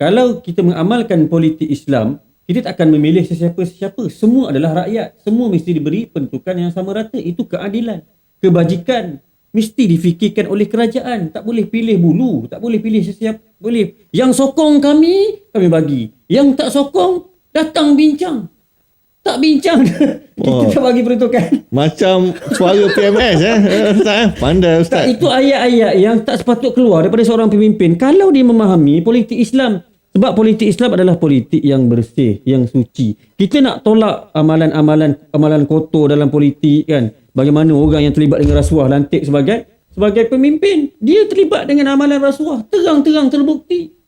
Kalau kita mengamalkan politik Islam, kita tak akan memilih sesiapa-sesiapa. Semua adalah rakyat. Semua mesti diberi peruntukan yang sama rata. Itu keadilan. Kebajikan mesti difikirkan oleh kerajaan. Tak boleh pilih bulu. Tak boleh pilih sesiapa. Boleh. Yang sokong kami bagi. Yang tak sokong, datang bincang. Tak bincang, kita tak bagi peruntukan. Macam suara PMS Ustaz. Pandai Ustaz. Tak, itu ayat-ayat yang tak sepatut keluar daripada seorang pemimpin kalau dia memahami politik Islam. Sebab politik Islam adalah politik yang bersih, yang suci. Kita nak tolak amalan kotor dalam politik kan. Bagaimana orang yang terlibat dengan rasuah lantik sebagai pemimpin, dia terlibat dengan amalan rasuah, terang-terang terbukti.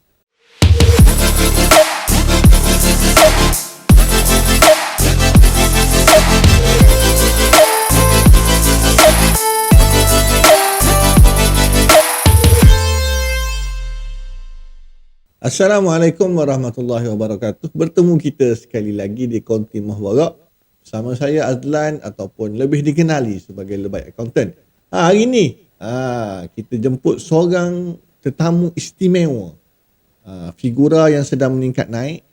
Assalamualaikum warahmatullahi wabarakatuh. Bertemu kita sekali lagi di Konti Mahwarak. Bersama saya Azlan ataupun lebih dikenali sebagai Lebai Accountant. Hari ini kita jemput seorang tetamu istimewa. Figura yang sedang meningkat naik.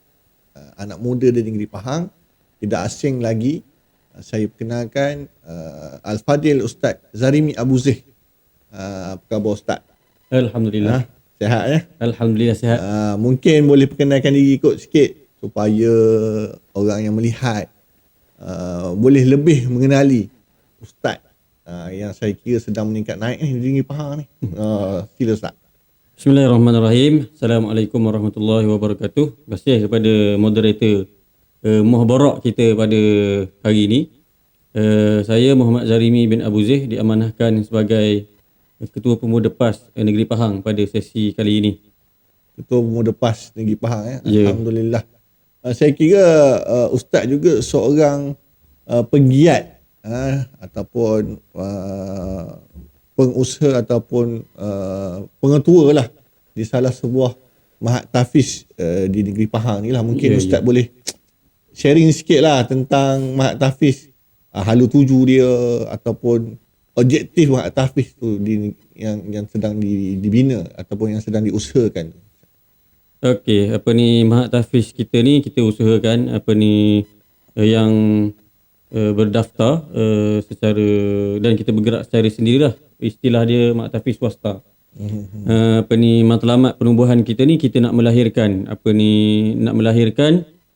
Anak muda di Negeri Pahang. Tidak asing lagi. Saya perkenalkan Al-Fadil Ustaz Zarimi Abu Zih. Apa khabar Ustaz? Alhamdulillah. Sihat ya? Alhamdulillah sihat. Mungkin boleh perkenalkan diri kot sikit supaya orang yang melihat boleh lebih mengenali Ustaz yang saya kira sedang meningkat naik ni di Negeri Pahang ni. Sila Ustaz. Bismillahirrahmanirrahim. Assalamualaikum warahmatullahi wabarakatuh. Terima kasih kepada moderator Muhbarak kita pada hari ini. Saya Muhammad Zarimi bin Abu Zih diamanahkan sebagai Ketua Pemuda PAS Negeri Pahang pada sesi kali ini. Ketua Pemuda PAS Negeri Pahang ya. Yeah. Alhamdulillah. Saya kira Ustaz juga seorang penggiat ataupun pengusaha ataupun pengetua lah di salah sebuah mahat tahfiz di Negeri Pahang ni lah. Mungkin Ustaz boleh sharing sikit lah tentang mahat tahfiz, halu tuju dia ataupun objektif mahat tahfiz tu yang sedang dibina ataupun yang sedang diusahakan. Okey, mahat tahfiz kita ni kita usahakan yang berdaftar secara dan kita bergerak secara sendirilah. Istilah dia mahat tahfiz swasta. Matlamat penubuhan kita ni kita nak melahirkan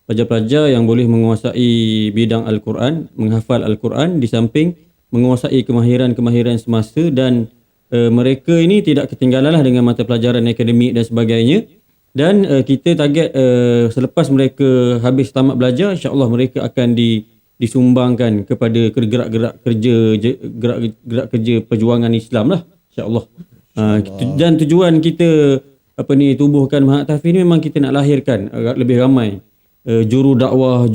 pelajar-pelajar yang boleh menguasai bidang Al-Quran, menghafal Al-Quran di samping menguasai kemahiran-kemahiran semasa dan mereka ini tidak ketinggalan lah dengan mata pelajaran akademik dan sebagainya. Dan kita target selepas mereka habis tamat belajar, insya-Allah mereka akan disumbangkan kepada gerak-gerak kerja perjuangan Islam lah, insya-Allah. Dan tujuan kita tubuhkan mahat tahfiz ni memang kita nak lahirkan lebih ramai juru dakwah,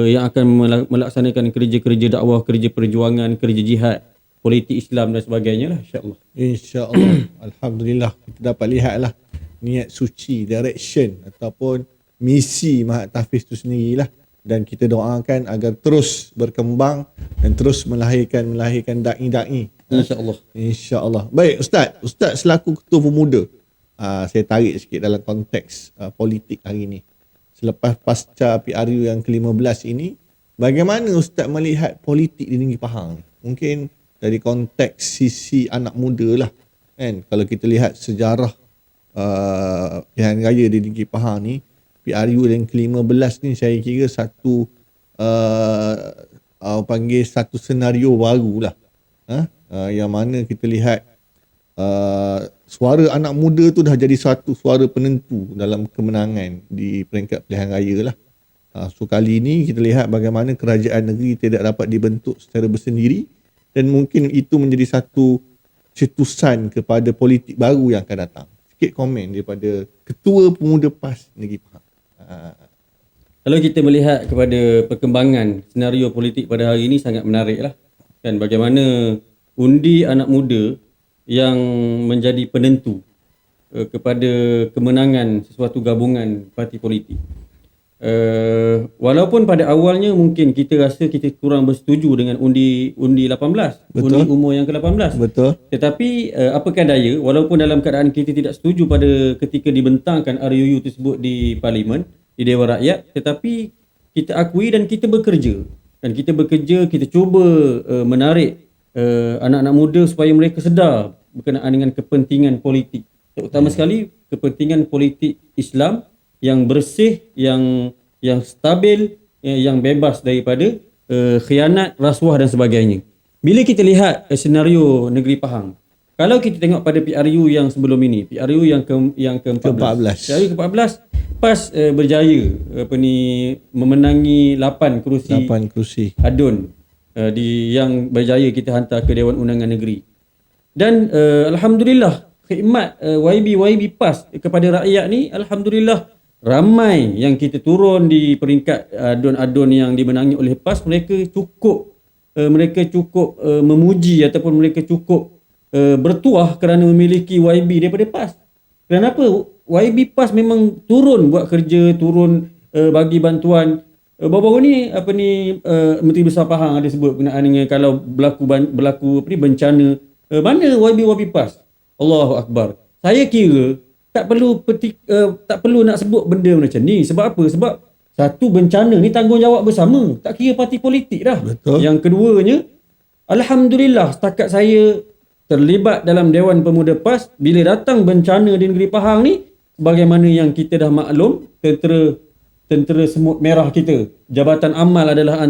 yang akan melaksanakan kerja-kerja dakwah, kerja perjuangan, kerja jihad, politik Islam dan sebagainya lah, insya-Allah. Insya-Allah. Alhamdulillah kita dapat lihatlah niat suci, direction ataupun misi mahat tahfiz tu sendirilah, dan kita doakan agar terus berkembang dan terus melahirkan dai-dai. Insya-Allah. Insya-Allah. Baik Ustaz selaku ketua pemuda, saya tarik sikit dalam konteks politik hari ini. Selepas pasca PRU yang ke-15 ini, bagaimana Ustaz melihat politik di Negeri Pahang? Mungkin dari konteks sisi anak muda lah kan. Kalau kita lihat sejarah pilihan raya di Negeri Pahang ni, PRU yang ke-15 ni saya kira satu senario baru lah. Yang mana kita lihat suara anak muda tu dah jadi satu suara penentu dalam kemenangan di peringkat pilihan raya lah. So kali ini kita lihat bagaimana kerajaan negeri tidak dapat dibentuk secara bersendiri, dan mungkin itu menjadi satu cetusan kepada politik baru yang akan datang. Sikit komen daripada Ketua Pemuda PAS Negeri Pahang. Kalau kita melihat kepada perkembangan senario politik pada hari ini sangat menarik lah. Kan bagaimana undi anak muda yang menjadi penentu kepada kemenangan sesuatu gabungan parti politik. walaupun pada awalnya mungkin kita rasa kita kurang bersetuju dengan undi 18, Betul. undi umur yang ke-18. Betul. Tetapi apakah daya, walaupun dalam keadaan kita tidak setuju pada ketika dibentangkan RUU tersebut di Parlimen, di Dewan Rakyat, tetapi kita akui dan kita bekerja. Dan kita bekerja, kita cuba menarik anak-anak muda supaya mereka sedar berkenaan dengan kepentingan politik. Terutama sekali kepentingan politik Islam yang bersih, yang stabil, yang bebas daripada khianat, rasuah dan sebagainya. Bila kita lihat senario negeri Pahang, kalau kita tengok pada PRU yang sebelum ini, PRU yang ke-14. PRU ke-14 PAS berjaya memenangi 8 kerusi adun yang berjaya kita hantar ke Dewan Undangan Negeri. Dan alhamdulillah khidmat YB PAS kepada rakyat ni, alhamdulillah ramai yang kita turun di peringkat adun-adun yang dimenangi oleh PAS, mereka cukup memuji ataupun mereka cukup bertuah kerana memiliki YB daripada PAS. Kenapa? YB PAS memang turun buat kerja, turun bagi bantuan. Baru-baru ni Menteri Besar Pahang ada sebut berkenaan dengan kalau berlaku bencana, mana YB PAS? Allahu Akbar. Saya kira tak perlu nak sebut benda macam ni. Sebab apa? Sebab satu, bencana ni tanggungjawab bersama, tak kira parti politik dah. Betul. Yang keduanya, alhamdulillah setakat saya terlibat dalam Dewan Pemuda PAS, bila datang bencana di negeri Pahang ni, sebagaimana yang kita dah maklum, tentera semut merah kita, Jabatan Amal adalah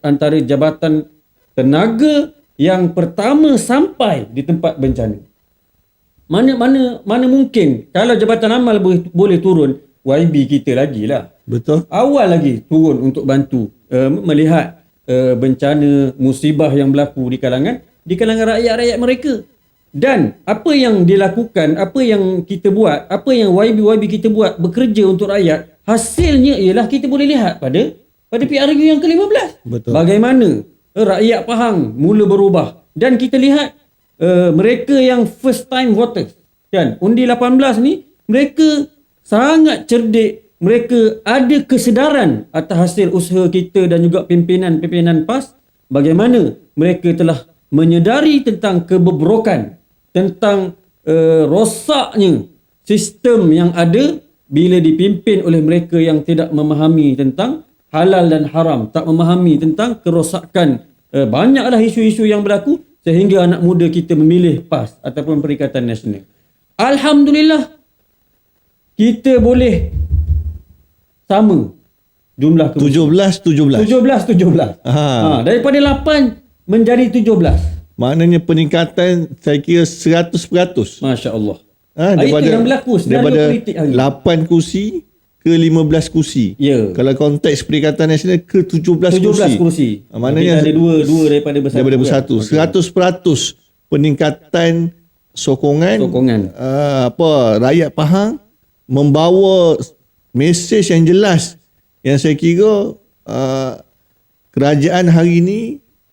antara jabatan tenaga yang pertama sampai di tempat bencana. Mana mungkin kalau Jabatan Amal boleh turun, YB kita lagi lah. Betul. Awal lagi turun untuk bantu melihat bencana, musibah yang berlaku di kalangan rakyat-rakyat mereka. Dan apa yang dilakukan, apa yang kita buat, apa yang YB kita buat bekerja untuk rakyat, hasilnya ialah kita boleh lihat pada PRU yang ke-15. Betul. Bagaimana rakyat Pahang mula berubah. Dan kita lihat mereka yang first time voters, kan, undi 18 ni, mereka sangat cerdik, mereka ada kesedaran atas hasil usaha kita dan juga pimpinan PAS, bagaimana mereka telah menyedari tentang kebobrokan, tentang rosaknya sistem yang ada bila dipimpin oleh mereka yang tidak memahami tentang halal dan haram, tak memahami tentang kerosakan. Banyaklah isu-isu yang berlaku sehingga anak muda kita memilih PAS ataupun Perikatan Nasional. Alhamdulillah kita boleh sama jumlah 17. Daripada 8 menjadi 17. Maknanya peningkatan saya kira 100%. Masya-Allah. Daripada, itu yang berlaku daripada 8 kursi ke 15 kursi. Ya. Kalau konteks Perikatan Nasional ke 17 kursi. Maknanya ada dua daripada bersatu. 100% peningkatan sokongan. Rakyat Pahang membawa mesej yang jelas yang saya kira kerajaan hari ini,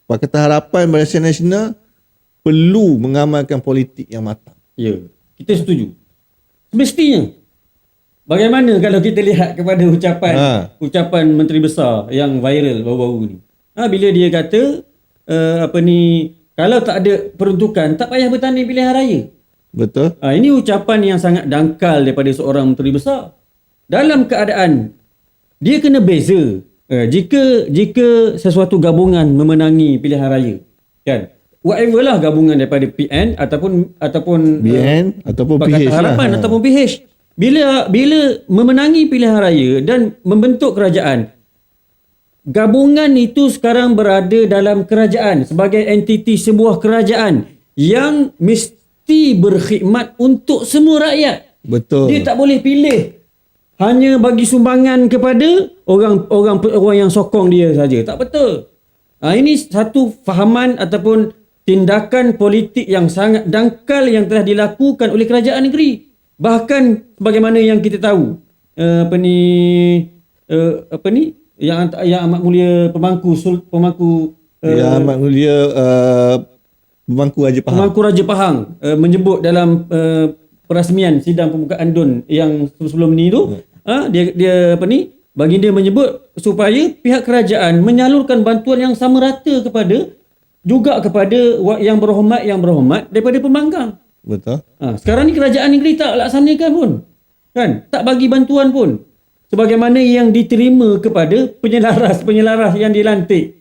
Pakatan Harapan Barisan Nasional perlu mengamalkan politik yang matang. Ya, kita setuju. Semestinya. Bagaimana kalau kita lihat kepada ucapan Menteri Besar yang viral baru-baru ni. Bila dia kata kalau tak ada peruntukan, tak payah bertanding pilihan raya. Betul. Ini ucapan yang sangat dangkal daripada seorang Menteri Besar. Dalam keadaan dia kena beza. Jika sesuatu gabungan memenangi pilihan raya, kan? Whatever lah gabungan daripada PN ataupun BN ataupun Pakatan PH Harapan lah. ataupun PH. Bila memenangi pilihan raya dan membentuk kerajaan, gabungan itu sekarang berada dalam kerajaan sebagai entiti sebuah kerajaan yang mesti berkhidmat untuk semua rakyat. Betul. Dia tak boleh pilih hanya bagi sumbangan kepada orang yang sokong dia saja. Tak betul. Ini satu fahaman ataupun tindakan politik yang sangat dangkal yang telah dilakukan oleh kerajaan negeri. Bahkan sebagaimana yang kita tahu, yang amat mulia pemangku Raja Pahang menyebut dalam perasmian sidang pembukaan DUN yang sebelum ni tu, dia Baginda menyebut supaya pihak kerajaan menyalurkan bantuan yang sama rata kepada yang berhormat daripada pembangkang. Betul. Sekarang ni kerajaan negeri tak laksanakan pun. Kan? Tak bagi bantuan pun. Sebagaimana yang diterima kepada penyelaras yang dilantik.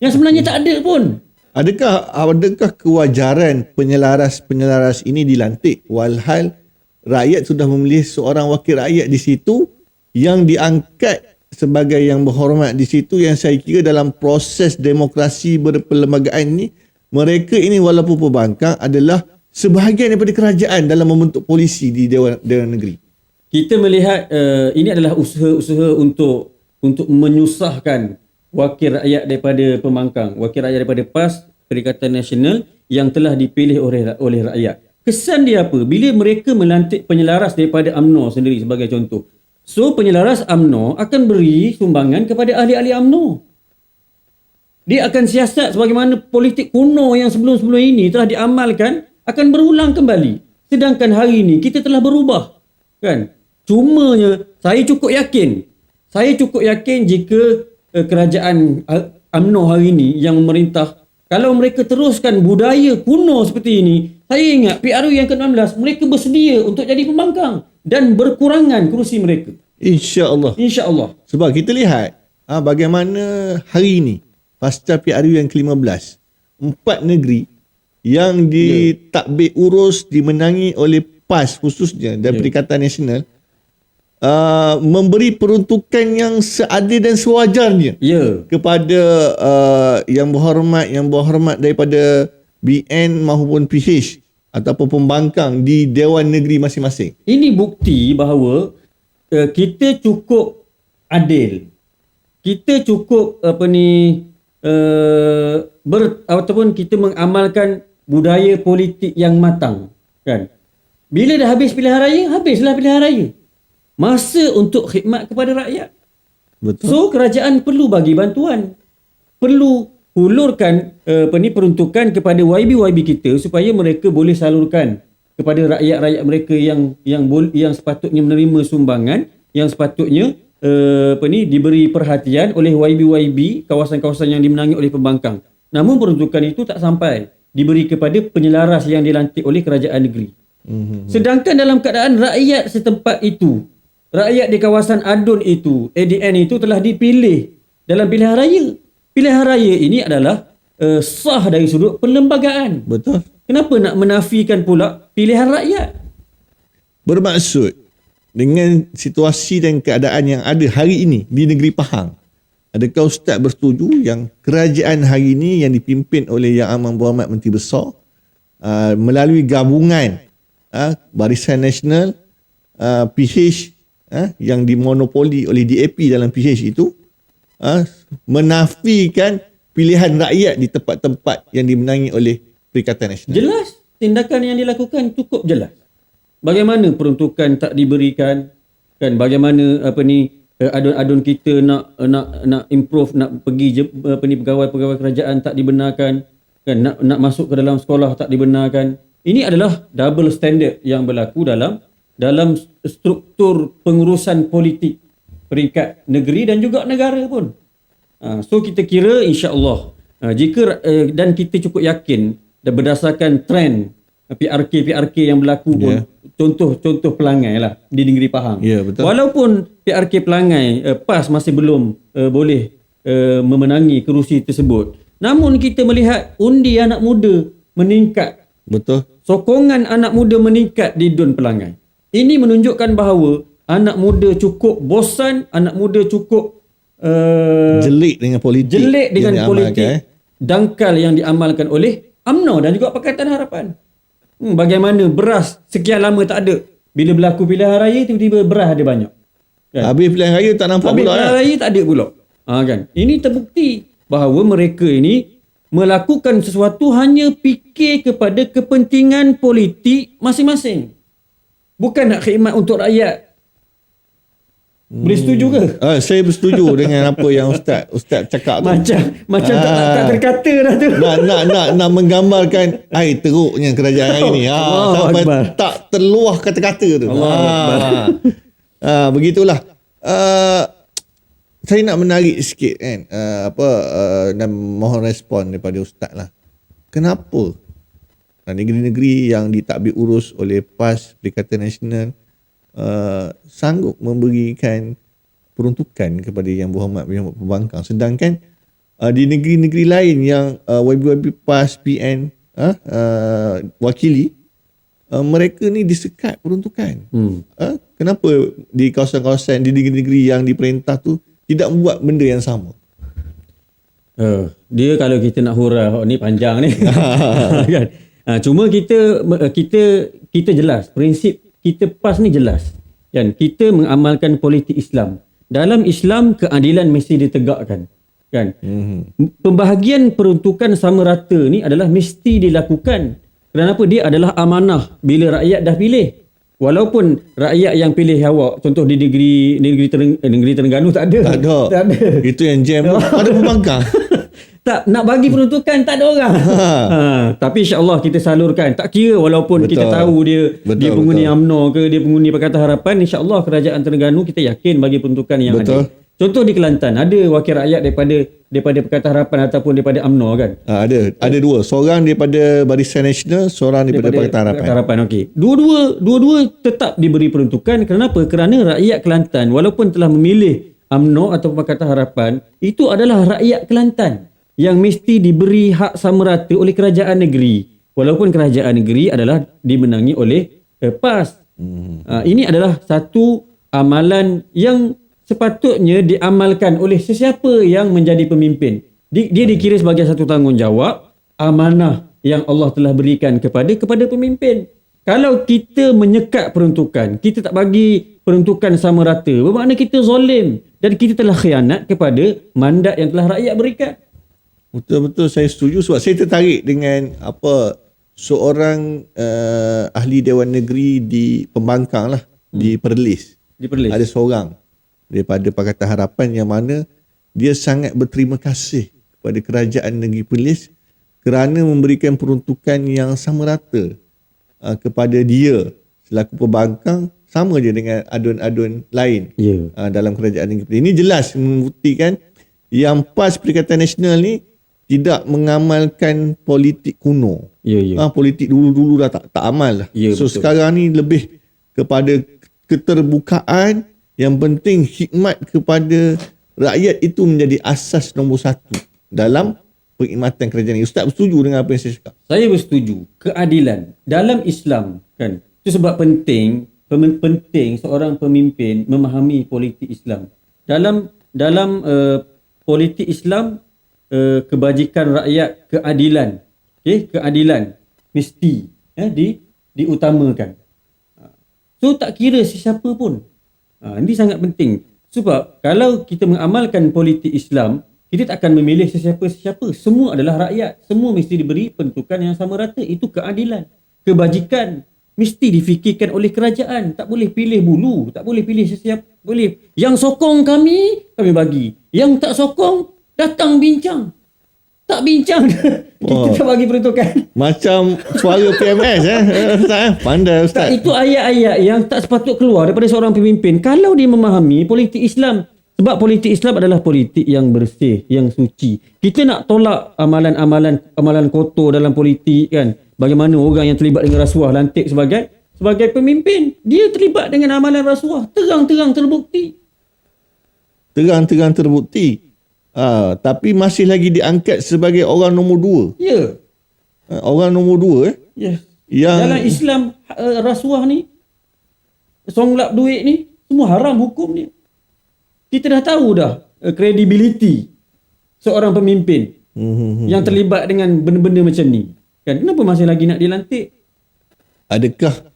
Yang sebenarnya tak ada pun. Adakah kewajaran penyelaras ini dilantik walhal rakyat sudah memilih seorang wakil rakyat di situ yang diangkat sebagai yang berhormat di situ, yang saya kira dalam proses demokrasi berperlembagaan ni, mereka ini walaupun pembangkang adalah sebahagian daripada kerajaan dalam membentuk polisi di Dewan Negeri. Kita melihat ini adalah usaha-usaha untuk menyusahkan wakil rakyat daripada pembangkang, wakil rakyat daripada PAS, Perikatan Nasional yang telah dipilih oleh rakyat. Kesan dia apa? Bila mereka melantik penyelaras daripada UMNO sendiri sebagai contoh. So penyelaras UMNO akan beri sumbangan kepada ahli-ahli UMNO. Dia akan siasat sebagaimana politik kuno yang sebelum-sebelum ini telah diamalkan akan berulang kembali. Sedangkan hari ini kita telah berubah. Kan? Cumanya saya cukup yakin jika kerajaan UMNO hari ini yang memerintah, kalau mereka teruskan budaya kuno seperti ini, saya ingat PRU yang ke-16 mereka bersedia untuk jadi pembangkang dan berkurangan kerusi mereka. InsyaAllah. InsyaAllah. Sebab kita lihat bagaimana hari ini pasca PRU yang ke-15, 4 negeri yang ditadbir urus dimenangi oleh PAS khususnya dan Perikatan Nasional memberi peruntukan yang seadil dan sewajarnya kepada yang berhormat daripada BN maupun PH ataupun pembangkang di Dewan Negeri masing-masing. Ini bukti bahawa kita cukup adil. Kita cukup ataupun kita mengamalkan budaya politik yang matang, kan? Bila dah habis pilihan raya, habislah pilihan raya. Masa untuk khidmat kepada rakyat. Betul. So kerajaan perlu bagi bantuan. Perlu hulurkan peruntukan kepada YB kita supaya mereka boleh salurkan kepada rakyat-rakyat mereka yang sepatutnya menerima sumbangan, yang sepatutnya diberi perhatian oleh YB kawasan-kawasan yang dimenangi oleh pembangkang. Namun peruntukan itu tak sampai diberi kepada penyelaras yang dilantik oleh kerajaan negeri. Sedangkan dalam keadaan rakyat setempat itu, rakyat di kawasan Adun itu, ADN itu telah dipilih dalam pilihan raya. Pilihan raya ini adalah sah dari sudut perlembagaan. Betul. Kenapa nak menafikan pula pilihan rakyat? Bermaksud dengan situasi dan keadaan yang ada hari ini di negeri Pahang, adakah Ustaz bersetuju yang kerajaan hari ini yang dipimpin oleh Yang Amat Berhormat Menteri Besar melalui gabungan Barisan Nasional, PH yang dimonopoli oleh DAP dalam PH itu menafikan pilihan rakyat di tempat-tempat yang dimenangi oleh Perikatan Nasional? Jelas, tindakan yang dilakukan cukup jelas. Bagaimana peruntukan tak diberikan, kan? Bagaimana adun-adun kita nak improve, nak pergi pegawai-pegawai kerajaan tak dibenarkan, kan? Nak masuk ke dalam sekolah tak dibenarkan. Ini adalah double standard yang berlaku dalam struktur pengurusan politik peringkat negeri dan juga negara pun. So kita kira insya-Allah jika dan kita cukup yakin dan berdasarkan trend PRK yang berlaku pun, contoh pelangai lah di negeri Pahang. Betul. Walaupun PRK pelangai PAS masih belum boleh memenangi kerusi tersebut, namun kita melihat undi anak muda meningkat. Betul. Sokongan anak muda meningkat di Dun Pelangai. Ini menunjukkan bahawa anak muda cukup bosan, anak muda cukup jelik dengan politik. Dangkal yang diamalkan oleh UMNO dan juga Pakatan Harapan. Bagaimana beras sekian lama tak ada. Bila berlaku pilihan raya, tiba-tiba beras ada banyak. Kan? Habis pilihan raya tak nampak pula. Pilihan raya tak ada pula. Kan? Ini terbukti bahawa mereka ini melakukan sesuatu hanya fikir kepada kepentingan politik masing-masing. Bukan nak khidmat untuk rakyat. Boleh setuju ke? Saya bersetuju dengan apa yang Ustaz cakap tu. Macam tak terkata dah tu. Nak menggambarkan air teruknya kerajaan hari ni. Sampai tak terluah kata-kata tu. Begitulah. saya nak menarik sikit kan, dan mohon respon daripada Ustaz lah. Kenapa negeri-negeri yang ditadbir urus oleh PAS, Perikatan Nasional, sanggup memberikan peruntukan kepada Yang Berhormat Pembangkang, sedangkan di negeri-negeri lain yang YB PAS, PN wakili, mereka ni disekat peruntukan. Kenapa di kawasan-kawasan, di negeri-negeri yang diperintah tu tidak membuat benda yang sama? Dia kalau kita nak hurah ni panjang ni. Kan? Cuma kita jelas, prinsip kita PAS ni jelas. Kan? Kita mengamalkan politik Islam. Dalam Islam, keadilan mesti ditegakkan. Kan? Pembahagian peruntukan sama rata ni adalah mesti dilakukan. Kenapa? Dia adalah amanah bila rakyat dah pilih. Walaupun rakyat yang pilih awak, contoh di negeri Terengganu tak ada. Tak ada. Itu yang jam tu. Ada pembangkang. Tak nak bagi peruntukan, tak ada orang. Tapi insya-Allah kita salurkan. Tak kira walaupun kita tahu dia penghuni UMNO ke, dia penghuni Pakatan Harapan, insya-Allah kerajaan Terengganu kita yakin bagi peruntukan yang adil. Contoh di Kelantan ada wakil rakyat daripada Pakatan Harapan ataupun daripada UMNO kan. Ada dua. Seorang daripada Barisan Nasional, seorang daripada Pakatan Harapan. Okey. Dua-dua tetap diberi peruntukan. Kenapa? Kerana rakyat Kelantan walaupun telah memilih UMNO atau Pakatan Harapan, itu adalah rakyat Kelantan yang mesti diberi hak sama rata oleh kerajaan negeri. Walaupun kerajaan negeri adalah dimenangi oleh PAS. Ini adalah satu amalan yang sepatutnya diamalkan oleh sesiapa yang menjadi pemimpin. Dia dikira sebagai satu tanggungjawab, amanah yang Allah telah berikan kepada pemimpin. Kalau kita menyekat peruntukan, kita tak bagi peruntukan sama rata, bermakna kita zalim dan kita telah khianat kepada mandat yang telah rakyat berikan. Betul-betul saya setuju, sebab saya tertarik dengan seorang ahli Dewan Negeri di Pembangkang lah, di Perlis. Ada seorang daripada Pakatan Harapan yang mana dia sangat berterima kasih kepada kerajaan negeri Perlis kerana memberikan peruntukan yang sama rata kepada dia selaku pembangkang, sama je dengan adun-adun lain dalam kerajaan negeri Perlis. Ini jelas membuktikan yang PAS Perikatan Nasional ni tidak mengamalkan politik kuno. Politik dulu-dulu dah tak amal lah. So betul. Sekarang ni lebih kepada keterbukaan. Yang penting khidmat kepada rakyat itu menjadi asas nombor satu dalam perkhidmatan kerajaan ini. Ustaz bersetuju dengan apa yang saya cakap? Saya bersetuju. Keadilan dalam Islam kan. Itu sebab penting seorang pemimpin memahami politik Islam. Dalam politik Islam, kebajikan rakyat, keadilan, keadilan mesti diutamakan. So tak kira sesiapa pun. Ini sangat penting. Sebab kalau kita mengamalkan politik Islam, kita tak akan memilih sesiapa-sesiapa. Semua adalah rakyat. Semua mesti diberi peruntukan yang sama rata. Itu keadilan. Kebajikan mesti difikirkan oleh kerajaan. Tak boleh pilih bulu. Tak boleh pilih sesiapa. Boleh. Yang sokong kami bagi. Yang tak sokong, datang bincang. Tak bincang, kita tak bagi peruntukan. Macam suara PMS Ustaz. Pandai Ustaz. Itu ayat-ayat yang tak sepatut keluar daripada seorang pemimpin kalau dia memahami politik Islam. Sebab politik Islam adalah politik yang bersih, yang suci. Kita nak tolak amalan kotor dalam politik kan. Bagaimana orang yang terlibat dengan rasuah lantik sebagai pemimpin, dia terlibat dengan amalan rasuah, terang-terang terbukti. Tapi masih lagi diangkat sebagai orang nombor 2. Orang nombor 2 yang dalam Islam rasuah ni, songlap duit ni semua haram hukum ni. Kita dah tahu dah kredibiliti seorang pemimpin yang terlibat dengan benda-benda macam ni. Kan kenapa masih lagi nak dilantik? Adakah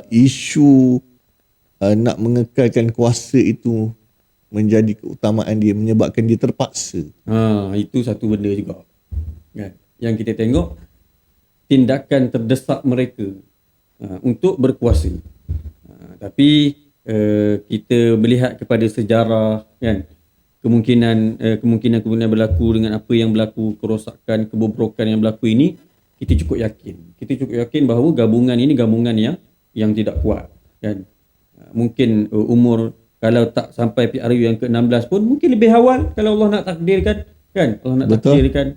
isu nak mengekalkan kuasa itu menjadi keutamaan dia, menyebabkan dia terpaksa? Itu satu benda juga kan, yang kita tengok tindakan terdesak mereka untuk berkuasa. Tapi kita melihat kepada sejarah kan, kemungkinan berlaku dengan apa yang berlaku, kerosakan, kebobrokan yang berlaku ini, kita cukup yakin bahawa gabungan ini gabungan yang tidak kuat kan. Mungkin umur kalau tak sampai PRU yang ke-16 pun mungkin lebih awal kalau Allah nak takdirkan, kan? Allah nak Betul. takdirkan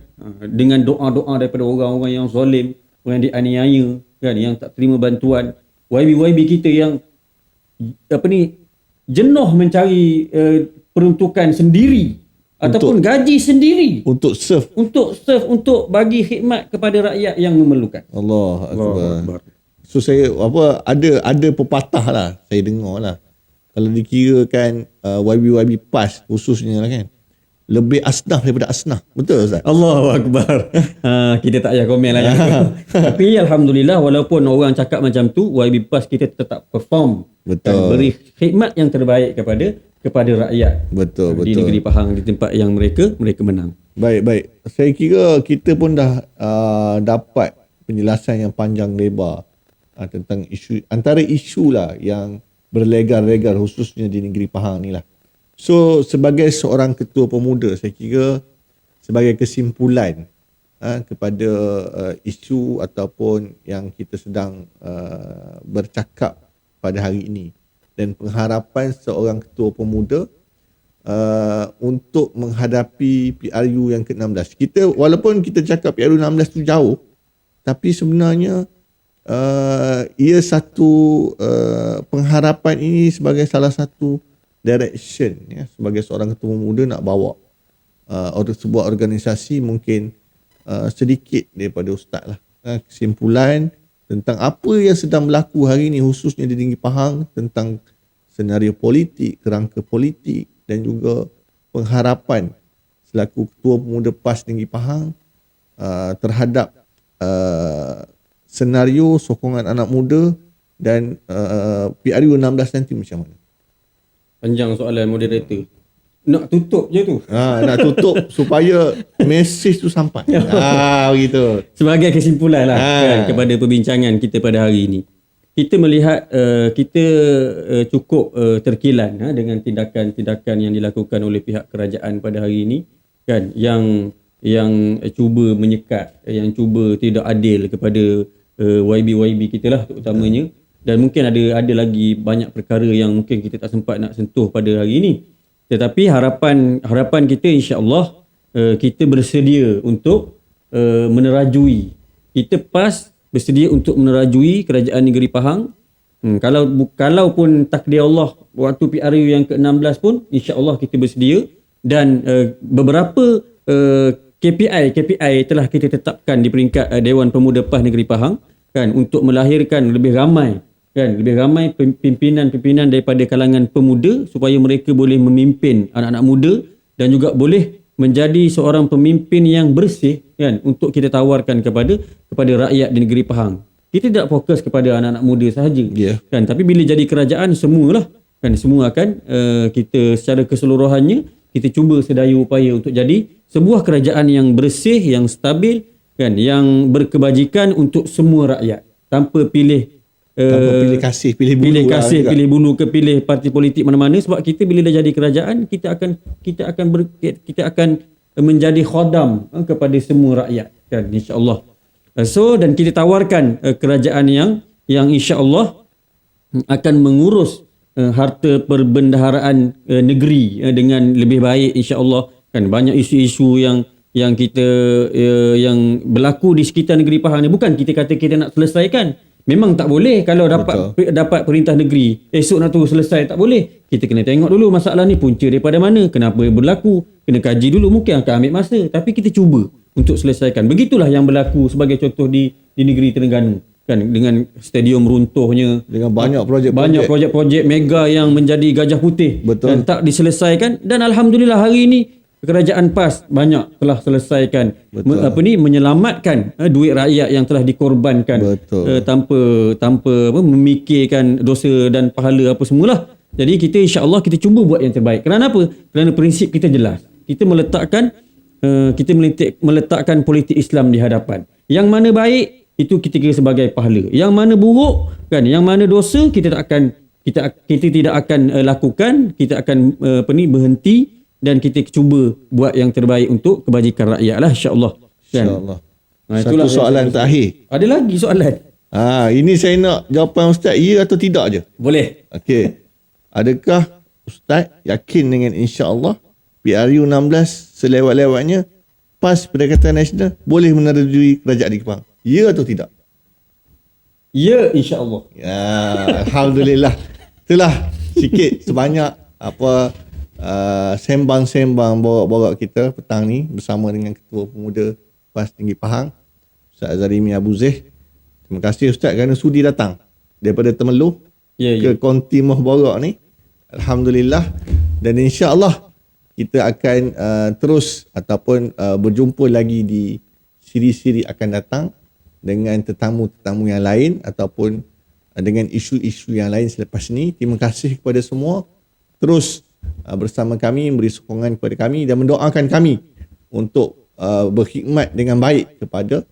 dengan doa-doa daripada orang-orang yang zalim, orang yang dianiaya, kan, yang tak terima bantuan. YB kita yang jenuh mencari peruntukan sendiri ataupun gaji sendiri Untuk serve. untuk bagi khidmat kepada rakyat yang memerlukan. Allah Akbar. So saya ada pepatah lah saya dengar lah. Kalau dikirakan YB PAS khususnya lah kan, lebih asnaf daripada asnaf. Betul Ustaz? Allahu Akbar. Kita tak payah komen lah. Tapi Alhamdulillah, walaupun orang cakap macam tu, YB PAS kita tetap perform. Betul. Dan beri khidmat yang terbaik kepada rakyat. Betul. Di negeri Pahang, di tempat yang mereka menang. Baik. Saya kira kita pun dah dapat penjelasan yang panjang lebar tentang isu, antara isu lah yang berlegar-legar khususnya di negeri Pahang ni lah. So sebagai seorang ketua pemuda, saya kira sebagai kesimpulan kepada isu ataupun yang kita sedang bercakap pada hari ini, dan pengharapan seorang ketua pemuda untuk menghadapi PRU yang ke-16. Walaupun kita cakap PRU 16 tu jauh, tapi sebenarnya ia satu pengharapan ini sebagai salah satu direction ya, sebagai seorang ketua muda nak bawa sebuah organisasi mungkin sedikit daripada Ustaz lah. Kesimpulan tentang apa yang sedang berlaku hari ini khususnya di Negeri Pahang, tentang senario politik, kerangka politik dan juga pengharapan selaku ketua pemuda PAS Negeri Pahang terhadap senario sokongan anak muda dan PRU 16 nanti macam mana? Panjang soalan moderator. Nak tutup je tu. Nak tutup supaya mesej tu sampai. Begitu. Sebagai kesimpulan lah kan, kepada perbincangan kita pada hari ini. Kita melihat kita cukup terkilan dengan tindakan-tindakan yang dilakukan oleh pihak kerajaan pada hari ini, kan, yang cuba menyekat, yang cuba tidak adil kepada YB kita lah terutamanya. Dan mungkin ada lagi banyak perkara yang mungkin kita tak sempat nak sentuh pada hari ini. Tetapi harapan kita, insya-Allah kita bersedia untuk menerajui. Kita PAS bersedia untuk menerajui kerajaan negeri Pahang. Kalau pun takdir Allah waktu PRU yang ke-16 pun, insya-Allah kita bersedia. Dan beberapa KPI telah kita tetapkan di peringkat Dewan Pemuda PAS Negeri Pahang, kan, untuk melahirkan lebih ramai pimpinan daripada kalangan pemuda supaya mereka boleh memimpin anak-anak muda dan juga boleh menjadi seorang pemimpin yang bersih, kan, untuk kita tawarkan kepada rakyat di negeri Pahang. Kita tidak fokus kepada anak-anak muda sahaja, kan, tapi bila jadi kerajaan semualah, kan, semua akan kita secara keseluruhannya kita cuba sedaya upaya untuk jadi sebuah kerajaan yang bersih, yang stabil, kan, yang berkebajikan untuk semua rakyat tanpa pilih pilih kasih, pilih bulu ke pilih parti politik mana-mana. Sebab kita bila dah jadi kerajaan, kita akan menjadi khodam kepada semua rakyat, kan, insya-Allah. Dan kita tawarkan kerajaan yang insya-Allah akan mengurus harta perbendaharaan negeri dengan lebih baik, insya-Allah, kan. Banyak isu-isu yang kita yang berlaku di sekitar negeri Pahang ni, bukan kita kata kita nak selesaikan. Memang tak boleh kalau dapat perintah negeri esok nak terus selesai, tak boleh. Kita kena tengok dulu masalah ni punca daripada mana, kenapa berlaku, kena kaji dulu, mungkin akan ambil masa, tapi kita cuba untuk selesaikan. Begitulah yang berlaku sebagai contoh di negeri Terengganu, kan, dengan stadium runtuhnya, dengan banyak projek mega yang menjadi gajah putih. Betul. Dan tak diselesaikan, dan alhamdulillah hari ini kerajaan PAS banyak telah selesaikan menyelamatkan duit rakyat yang telah dikorbankan tanpa memikirkan dosa dan pahala apa semualah. Jadi kita, insya-Allah, kita cuba buat yang terbaik. Kerana apa? Kerana prinsip kita jelas. Kita meletakkan politik Islam di hadapan. Yang mana baik itu kita kira sebagai pahala. Yang mana buruk, kan, yang mana dosa kita tidak akan lakukan, kita akan berhenti. Dan kita cuba buat yang terbaik untuk kebajikan rakyat lah, insya-Allah. Kan? InsyaAllah. Satu soalan terakhir. Ada lagi soalan? Ini saya nak jawapan Ustaz ya atau tidak je. Boleh. Okey. Adakah Ustaz yakin dengan insya-Allah PRU 16 selewat-lewatnya PAS Pendekatan Nasional boleh menerjui kerajaan di Kepang. Ya atau tidak? Ya, insya-Allah. Ya, alhamdulillah. Itulah sikit sebanyak apa sembang-sembang borak-borak kita petang ni bersama dengan Ketua Pemuda PAS Tinggi Pahang, Ustaz Azharimi Abu Zeh. Terima kasih Ustaz kerana sudi datang daripada Temeloh ke Konti Borak ni. Alhamdulillah, dan insya-Allah kita akan terus ataupun berjumpa lagi di siri-siri akan datang dengan tetamu-tetamu yang lain ataupun dengan isu-isu yang lain selepas ni. Terima kasih kepada semua. Terus bersama kami, memberi sokongan kepada kami dan mendoakan kami untuk berkhidmat dengan baik kepada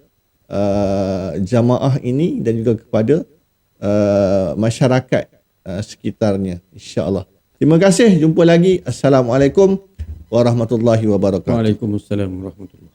jamaah ini dan juga kepada masyarakat sekitarnya, insya-Allah. Terima kasih, jumpa lagi. Assalamualaikum warahmatullahi wabarakatuh. Waalaikumsalam warahmatullahi.